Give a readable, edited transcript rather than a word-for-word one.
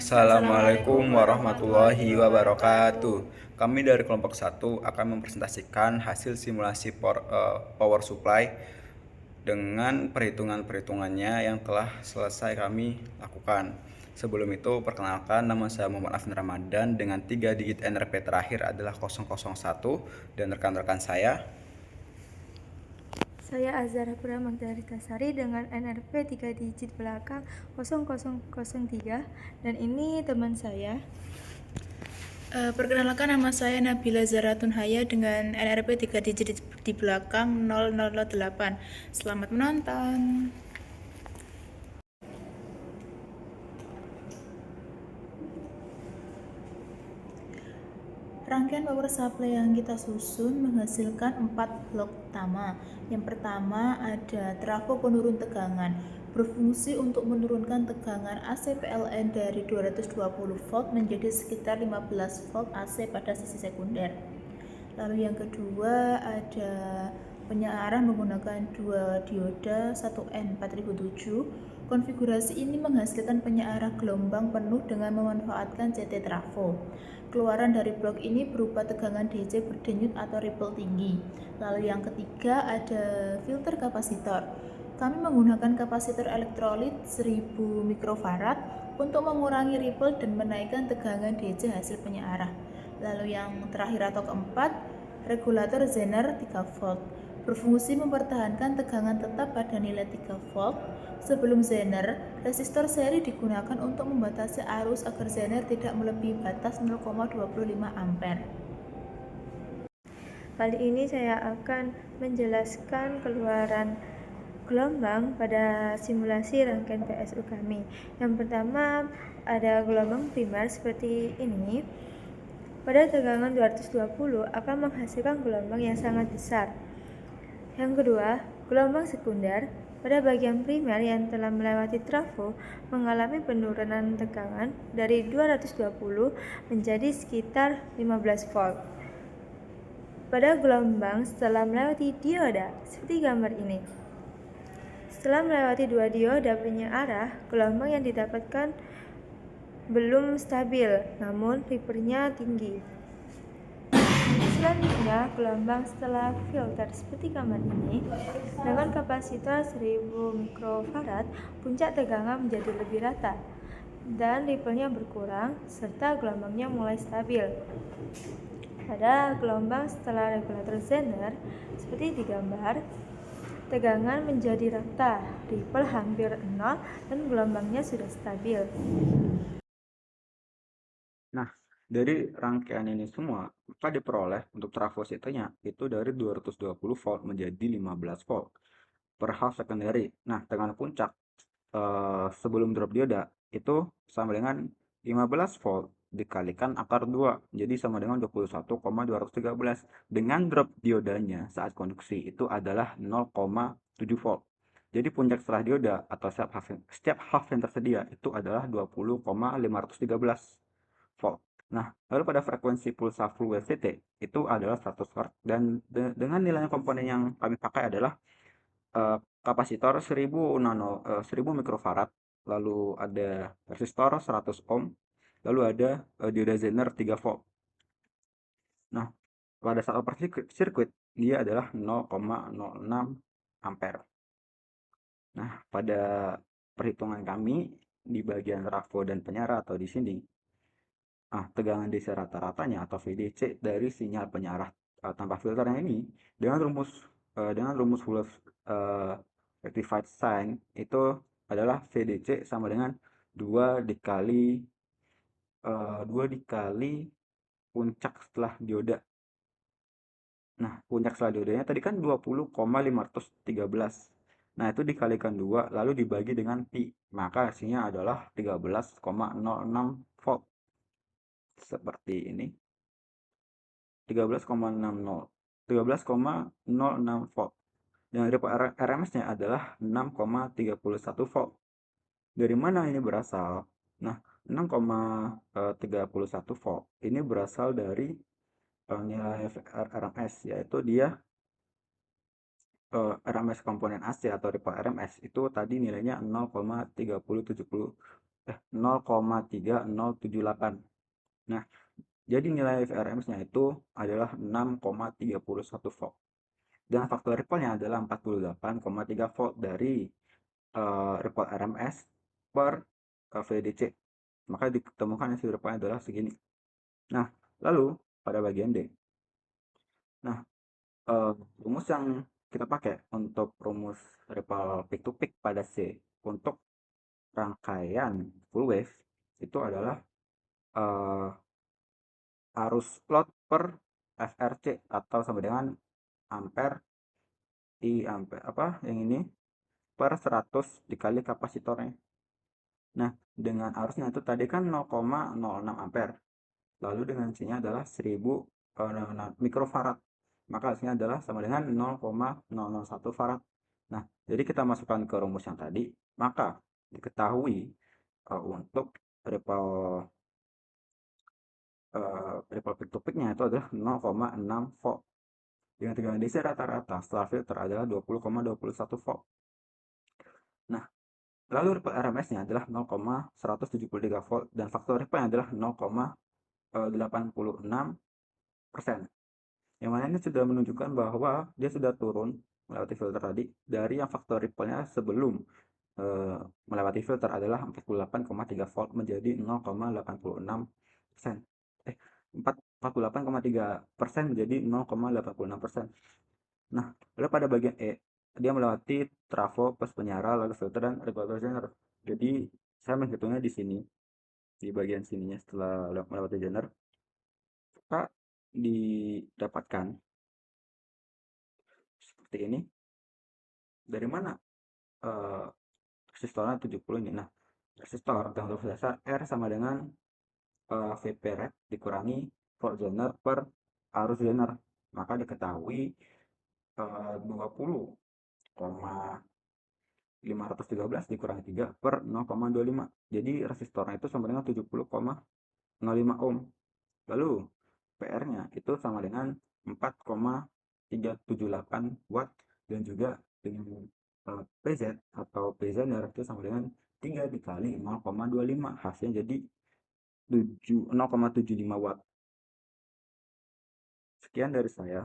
Assalamualaikum warahmatullahi wabarakatuh. Kami dari kelompok 1 akan mempresentasikan hasil simulasi power supply dengan perhitungan-perhitungannya yang telah selesai kami lakukan. Sebelum itu, perkenalkan, nama saya Muhammad Afin Ramadan dengan 3 digit NRP terakhir adalah 001, dan rekan-rekan saya. Saya Azhara Pura Magdalitasari dengan NRP 3 digit belakang 0003, dan ini teman saya. Perkenalkan, nama saya Nabila Zaratun Haya dengan NRP 3 digit di belakang 0008. Selamat menonton. Rangkaian power supply yang kita susun menghasilkan 4 blok utama. Yang pertama ada trafo penurun tegangan, berfungsi untuk menurunkan tegangan AC PLN dari 220 volt menjadi sekitar 15 volt AC pada sisi sekunder. Lalu yang kedua ada penyearah menggunakan dua dioda 1N4007. Konfigurasi ini menghasilkan penyearah gelombang penuh dengan memanfaatkan CT trafo. Keluaran dari blok ini berupa tegangan DC berdenyut atau ripple tinggi. Lalu yang ketiga ada filter kapasitor. Kami menggunakan kapasitor elektrolit 1000 mikrofarad untuk mengurangi ripple dan menaikkan tegangan DC hasil penyearah. Lalu yang terakhir atau keempat, regulator Zener 3 volt. Berfungsi mempertahankan tegangan tetap pada nilai 3 volt. Sebelum Zener, resistor seri digunakan untuk membatasi arus agar Zener tidak melebihi batas 0,25 ampere. Kali ini saya akan menjelaskan keluaran gelombang pada simulasi rangkaian PSU kami. Yang pertama ada gelombang primer seperti ini. Pada tegangan 220 akan menghasilkan gelombang yang sangat besar. Yang kedua, gelombang sekunder pada bagian primer yang telah melewati trafo mengalami penurunan tegangan dari 220 menjadi sekitar 15 volt. Pada gelombang setelah melewati dioda seperti gambar ini. Setelah melewati dua dioda penyearah, gelombang yang didapatkan belum stabil, namun ripple-nya tinggi. Selanjutnya, gelombang setelah filter seperti gambar ini. Dengan kapasitor 1000 mikrofarad, puncak tegangan menjadi lebih rata dan ripple-nya berkurang serta gelombangnya mulai stabil. Pada gelombang setelah regulator Zener seperti di gambar, tegangan menjadi rata, ripple hampir 0 dan gelombangnya sudah stabil. Nah, dari rangkaian ini semua, maka diperoleh untuk trafositenya itu dari 220 volt menjadi 15 volt per half secondary. Nah, tegangan puncak sebelum drop dioda itu sama dengan 15 volt dikalikan akar 2, jadi sama dengan 21,213. Dengan drop diodanya saat konduksi itu adalah 0,7 volt. Jadi puncak setelah dioda atau setiap half yang tersedia itu adalah 20,513 volt. Nah, lalu pada frekuensi pulsa full wave CT itu adalah 100 Hz, dan dengan nilai komponen yang kami pakai adalah kapasitor 1000 mikrofarad, lalu ada resistor 100 ohm, lalu ada dioda Zener 3 volt. Nah, pada saat operasi sirkuit dia adalah 0,06 ampere. Nah, pada perhitungan kami di bagian trafo dan penyara atau di sini, tegangan DC rata-ratanya atau VDC dari sinyal penyarah tanpa filternya ini dengan rumus Wolff rectified sign itu adalah VDC sama dengan 2 dikali puncak setelah dioda. Nah, puncak setelah diodanya tadi kan 20,513. Nah, itu dikalikan 2 lalu dibagi dengan pi, maka hasilnya adalah 13,06 volt. Seperti ini. 13,06 volt. Dan RMS-nya adalah 6,31 volt. Dari mana ini berasal? Nah, 6,31 volt ini berasal dari nilai RMS, yaitu dia RMS komponen AC atau ripple RMS itu tadi nilainya 0,3070 0,3078. Nah, jadi nilai VRMS-nya itu adalah 6,31 volt. Dan faktor ripple-nya adalah 48,3 volt dari ripple RMS per VDC. Maka ditemukan hasil ripple-nya adalah segini. Nah, lalu pada bagian D. Nah, rumus yang kita pakai untuk rumus ripple peak to peak pada C untuk rangkaian full wave itu adalah eh, arus load per FRC atau sama dengan ampere I ampere apa yang ini per 100 dikali kapasitornya. Nah, dengan arusnya itu tadi kan 0,06 ampere. Lalu dengan C-nya adalah 1000 mikrofarad. Maka hasilnya adalah sama dengan 0,001 farad. Nah, jadi kita masukkan ke rumus yang tadi, maka diketahui untuk ripple ripple peak to peak-nya itu adalah 0,6 volt. Dengan tegangan DC rata-rata setelah filter adalah 20,21 volt. Nah, lalu ripple RMS-nya adalah 0,173 volt dan faktor ripple-nya adalah 0,86%. Yang mana ini sudah menunjukkan bahwa dia sudah turun melewati filter tadi dari yang faktor ripple-nya sebelum melewati filter adalah 48,3 volt menjadi 0,86%. 48,3% menjadi 0,86%. Nah, lalu pada bagian E, dia melewati trafo plus penyara lalu filter dan regulator genre. Jadi saya menghitungnya di sini, di bagian sininya setelah melewati genre, maka didapatkan seperti ini. Dari mana resistornya 70 ini? Nah, resistor dengan huruf dasar R sama dengan VP rad dikurangi volt zener per arus zener. Maka diketahui 20,513 dikurangi 3 per 0,25. Jadi resistornya itu sama dengan 70,05 ohm. Lalu PR-nya itu sama dengan 4,378 watt dan juga dengan PZ atau PZ itu sama dengan 3 dikali 0,25 hasilnya jadi 0,75 watt. Sekian dari saya.